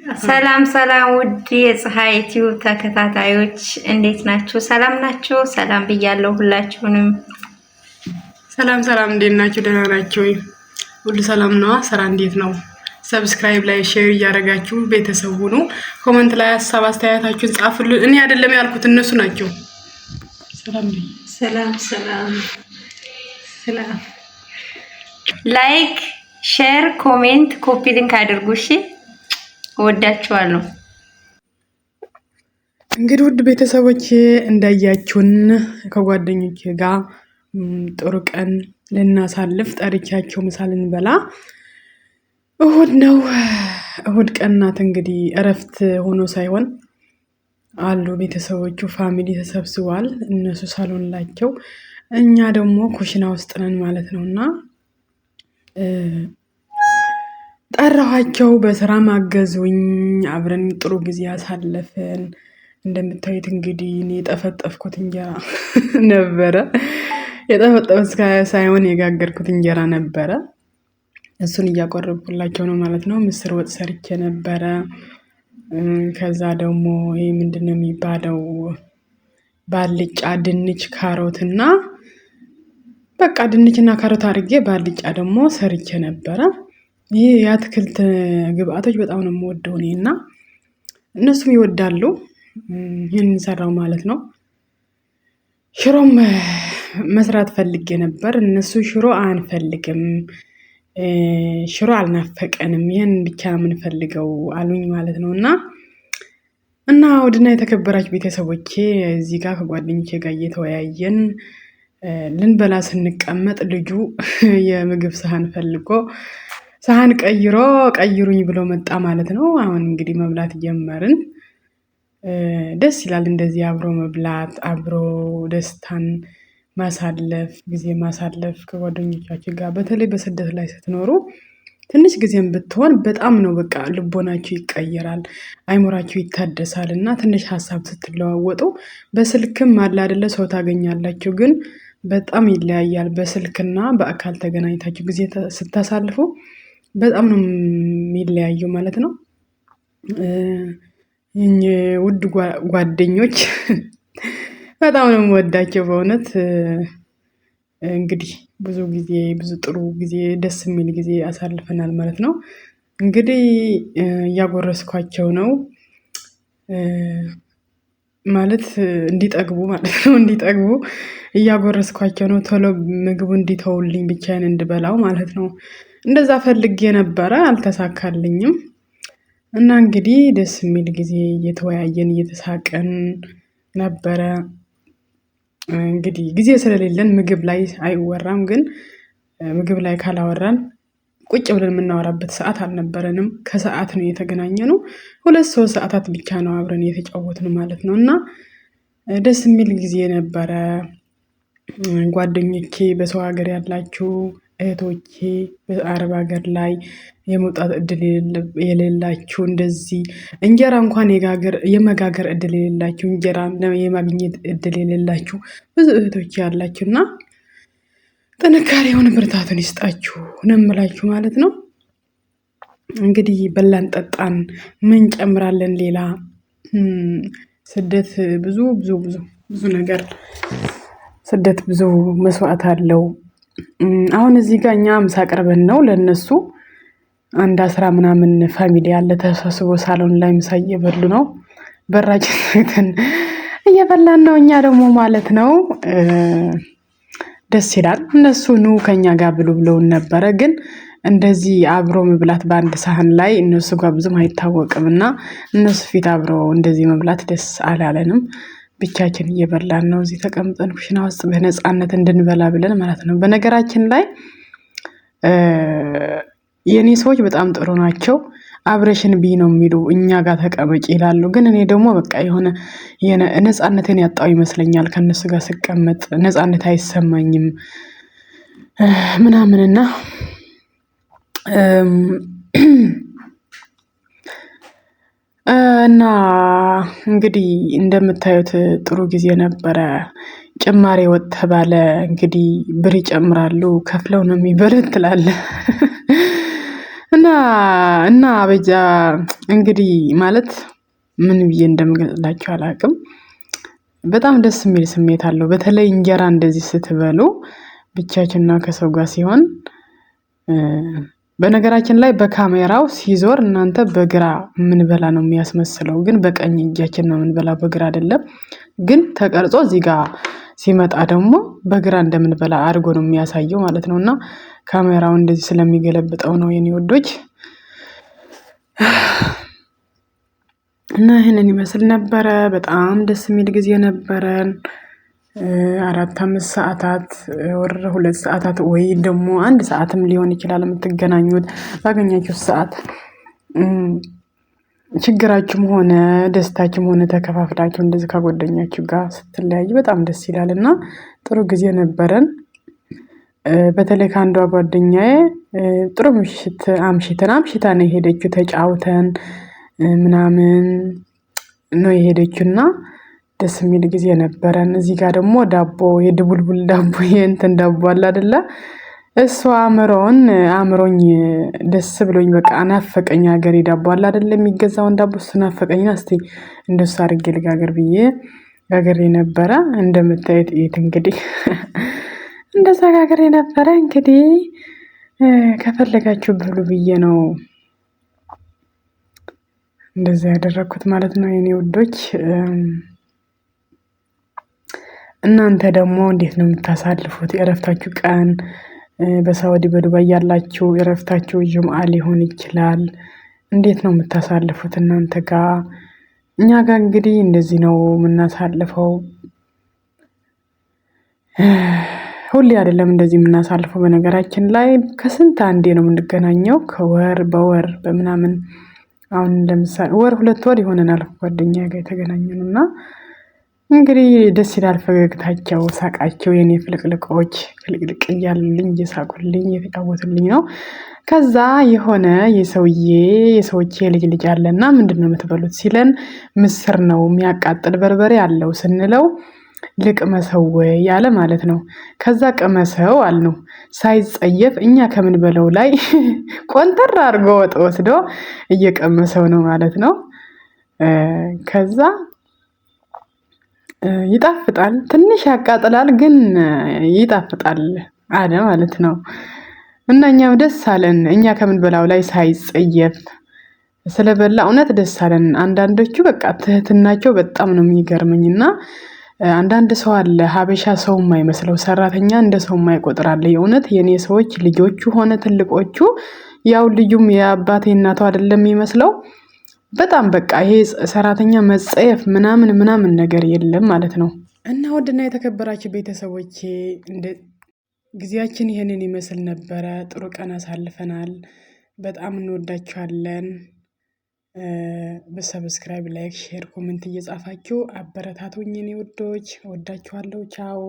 ሰላም ሰላም ውድ የፀሐይ ቲዩብ ተከታታዮች እንዴት ናችሁ? ሰላም ናችሁ? ሰላም ብያለሁ ሁላችሁንም። ሰላም እንዴት ናችሁ? ደህና ናችሁ? ሁሉ ሰላም ነው? ስራ እንዴት ነው? ሰብስክራይብ ላይ ሼር እያደረጋችሁ ቤተሰብ ሁኑ። ኮሜንት ላይ ሀሳብ አስተያየታችሁን ጻፉልን። እኔ አይደለም ያልኩት እነሱ ናቸው። ሰላም ላይክ ሼር ኮሜንት ኮፒ ሊንክ አድርጉ እሺ። ወዳችኋለሁ። እንግዲህ ውድ ቤተሰቦች እንዳያችሁን ከጓደኞቼ ጋር ጥሩ ቀን ልናሳልፍ ጠርቻቸው ምሳ ልንበላ እሁድ ነው። እሁድ ቀን ናት። እንግዲህ እረፍት ሆኖ ሳይሆን አሉ ቤተሰቦቹ ፋሚሊ ተሰብስቧል። እነሱ ሳሎን ላቸው፣ እኛ ደግሞ ኩሽና ውስጥ ነን ማለት ነውና ጠራኋቸው። በስራ ማገዙኝ፣ አብረን ጥሩ ጊዜ አሳለፍን። እንደምታዩት እንግዲህ እኔ የጠፈጠፍኩት እንጀራ ነበረ። የጠፈጠፍኩት ሳይሆን የጋገርኩት እንጀራ ነበረ። እሱን እያቆረብኩላቸው ነው ማለት ነው። ምስር ወጥ ሰርቼ ነበረ። ከዛ ደግሞ ይሄ ምንድነው የሚባለው ባልጫ ድንች ካሮትና በቃ ድንችና ካሮት አድርጌ ባልጫ ደግሞ ሰርቼ ነበረ። ይሄ የአትክልት ግብአቶች በጣም ነው የምወደው እኔ እና እነሱም ይወዳሉ። ይህንን ሰራው ማለት ነው። ሽሮም መስራት ፈልጌ ነበር። እነሱ ሽሮ አንፈልግም፣ ሽሮ አልናፈቀንም፣ ይህን ብቻ የምንፈልገው አሉኝ ማለት ነው። እና ውድና የተከበራችሁ ቤተሰቦቼ እዚህ ጋር ከጓደኞቼ ጋር እየተወያየን ልንበላ ስንቀመጥ ልጁ የምግብ ሳህን ፈልጎ ሳህን ቀይሩኝ ብሎ መጣ ማለት ነው። አሁን እንግዲህ መብላት ጀመርን። ደስ ይላል እንደዚህ አብሮ መብላት፣ አብሮ ደስታን ማሳለፍ፣ ጊዜ ማሳለፍ ከጓደኞቻችን ጋር። በተለይ በስደት ላይ ስትኖሩ ትንሽ ጊዜም ብትሆን በጣም ነው በቃ ልቦናችሁ ይቀየራል፣ አይምሯችሁ ይታደሳል። እና ትንሽ ሀሳብ ስትለዋወጡ በስልክም አለ አይደለ ሰው ታገኛላችሁ፣ ግን በጣም ይለያያል። በስልክና በአካል ተገናኝታችሁ ጊዜ ስታሳልፉ በጣም ነው የሚለያየው ማለት ነው። ውድ ጓደኞች በጣም ነው የምወዳቸው በእውነት። እንግዲህ ብዙ ጥሩ ጊዜ ደስ የሚል ጊዜ አሳልፈናል ማለት ነው። እንግዲህ እያጎረስኳቸው ነው ማለት እንዲጠግቡ ማለት ነው። እንዲጠግቡ እያጎረስኳቸው ነው። ቶሎ ምግቡ እንዲተውልኝ ብቻዬን እንድበላው ማለት ነው። እንደዛ ፈልጌ ነበረ፣ አልተሳካልኝም። እና እንግዲህ ደስ የሚል ጊዜ እየተወያየን እየተሳቀን ነበረ። እንግዲህ ጊዜ ስለሌለን ምግብ ላይ አይወራም፣ ግን ምግብ ላይ ካላወራን ቁጭ ብለን የምናወራበት ሰዓት አልነበረንም። ከሰዓት ነው የተገናኘነው። 2-3 ሰዓታት ብቻ ነው አብረን የተጫወትን ማለት ነው። እና ደስ የሚል ጊዜ ነበረ። ጓደኞቼ፣ በሰው ሀገር ያላችሁ እህቶቼ፣ በአረብ ሀገር ላይ የመውጣት እድል የሌላችሁ፣ እንደዚህ እንጀራ እንኳን የመጋገር እድል የሌላችሁ፣ እንጀራ የማግኘት እድል የሌላችሁ ብዙ እህቶቼ ያላችሁ እና ጥንካሬውን ብርታቱን ይስጣችሁ ነው የምላችሁ ማለት ነው። እንግዲህ በላን ጠጣን ምን ጨምራለን ሌላ። ስደት ብዙ ነገር፣ ስደት ብዙ መስዋዕት አለው። አሁን እዚህ ጋር እኛ ምሳ አቅርበን ነው ለነሱ። አንድ 10 ምናምን ፋሚሊ ያለ ተሰብስቦ ሳሎን ላይ ምሳ እየበሉ ነው። በራችን እየበላን ነው እኛ ደግሞ ማለት ነው። ደስ ይላል። እነሱ ኑ ከኛ ጋር ብሉ ብለውን ነበረ፣ ግን እንደዚህ አብሮ መብላት በአንድ ሳህን ላይ እነሱ ጋር ብዙም አይታወቅም እና እነሱ ፊት አብሮ እንደዚህ መብላት ደስ አላለንም። ብቻችን እየበላን ነው እዚህ ተቀምጠን ኩሽና ውስጥ በነፃነት እንድንበላ ብለን ማለት ነው። በነገራችን ላይ የኔ ሰዎች በጣም ጥሩ ናቸው። አብረሽን ቢ ነው የሚሉ እኛ ጋር ተቀመጭ ይላሉ። ግን እኔ ደግሞ በቃ የሆነ ነፃነትን ያጣው ይመስለኛል። ከነሱ ጋር ስቀመጥ ነፃነት አይሰማኝም ምናምንና እና እንግዲህ እንደምታዩት ጥሩ ጊዜ ነበረ። ጭማሪ ወጥ ተባለ። እንግዲህ ብር ይጨምራሉ፣ ከፍለው ነው የሚበሉት ትላለህ። እና አበጃ እንግዲህ ማለት ምን ብዬ እንደምገልጽላችሁ አላውቅም። በጣም ደስ የሚል ስሜት አለው። በተለይ እንጀራ እንደዚህ ስትበሉ ብቻችንና ከሰው ጋር ሲሆን በነገራችን ላይ በካሜራው ሲዞር እናንተ በግራ የምንበላ ነው የሚያስመስለው፣ ግን በቀኝ እጃችን ነው የምንበላ፣ በግራ አይደለም። ግን ተቀርጾ እዚህ ጋር ሲመጣ ደግሞ በግራ እንደምንበላ አድርጎ ነው የሚያሳየው ማለት ነው። እና ካሜራው እንደዚህ ስለሚገለብጠው ነው የኔ ወዶች። እና ይሄንን ይመስል ነበረ። በጣም ደስ የሚል ጊዜ ነበረን። 4-5 ሰዓታት ወር 2 ሰዓታት ወይ ደግሞ 1 ሰዓትም ሊሆን ይችላል የምትገናኙት ባገኛችሁት ሰዓት። ችግራችሁም ሆነ ደስታችሁም ሆነ ተከፋፍላችሁ እንደዚህ ከጓደኛችሁ ጋር ስትለያዩ በጣም ደስ ይላል እና ጥሩ ጊዜ ነበረን። በተለይ ከአንዷ ጓደኛዬ ጥሩ ምሽት አምሽታ ነው የሄደችው። ተጫውተን ምናምን ነው የሄደችውና ደስ የሚል ጊዜ ነበረን። እዚህ ጋር ደግሞ ዳቦ የድቡልቡል ዳቦ የእንትን ዳቦ አለ አይደለ? እሱ አምሮኝ ደስ ብሎኝ በቃ ናፈቀኝ። ሀገሬ ዳቦ አለ አይደለ? የሚገዛውን ዳቦ እሱ ናፈቀኝና እስቲ እንደሱ አድርጌ ልጋገር ብዬ ጋገሬ ነበረ። እንደምታዩት እዩት እንግዲህ እንደዛ ጋገሬ ነበረ። እንግዲህ ከፈለጋችሁ ብሉ ብዬ ነው እንደዛ ያደረኩት ማለት ነው የኔ ውዶች። እናንተ ደግሞ እንዴት ነው የምታሳልፉት የእረፍታችሁ ቀን? በሳውዲ በዱባይ ያላችሁ የእረፍታችሁ ጁምአ ሊሆን ይችላል። እንዴት ነው የምታሳልፉት እናንተ ጋር? እኛ ጋር እንግዲህ እንደዚህ ነው የምናሳልፈው። ሁሌ አይደለም እንደዚህ የምናሳልፈው። በነገራችን ላይ ከስንት አንዴ ነው የምንገናኘው፣ ከወር በወር በምናምን። አሁን ለምሳሌ ወር 2 ወር ይሆነናል ጓደኛ ጋር የተገናኘነው እና እንግዲህ ደስ ይላል ፈገግታቸው፣ ሳቃቸው። የኔ ፍልቅልቆች ፍልቅልቅ እያሉልኝ እየሳቁልኝ እየተጫወቱልኝ ነው። ከዛ የሆነ የሰዎቼ ልጅ አለና ምንድነው የምትበሉት ሲለን ምስር ነው የሚያቃጥል በርበሬ አለው ስንለው ልቅመሰው ወይ ያለ ማለት ነው። ከዛ ቅመሰው አልነው ሳይጸየፍ እኛ ከምን በለው ላይ ቆንጠር አድርጎ ወጥ ወስዶ እየቀመሰው ነው ማለት ነው። ከዛ ይጣፍጣል፣ ትንሽ ያቃጥላል ግን ይጣፍጣል አለ ማለት ነው። እና እኛም ደስ አለን፣ እኛ ከምን በላው ላይ ሳይጸየፍ ስለበላ እውነት ደስ አለን። አንዳንዶቹ በቃ ትህትናቸው በጣም ነው የሚገርመኝና አንዳንድ ሰው አለ ሀበሻ ሰው የማይመስለው ሰራተኛ እንደ ሰው የማይቆጥር አለ። የእውነት የኔ ሰዎች ልጆቹ ሆነ ትልቆቹ ያው ልጁም የአባቴ እናቱ አይደለም የሚመስለው። በጣም በቃ ይሄ ሰራተኛ መጸየፍ ምናምን ነገር የለም ማለት ነው። እና ውድና የተከበራችሁ ቤተሰቦቼ ጊዜያችን ይሄንን ይመስል ነበረ። ጥሩ ቀን አሳልፈናል። በጣም እንወዳችኋለን። በሰብስክራይብ፣ ላይክ፣ ሼር፣ ኮሜንት እየጻፋችሁ አበረታቱኝ የኔ ውዶች። እወዳችኋለሁ። ቻው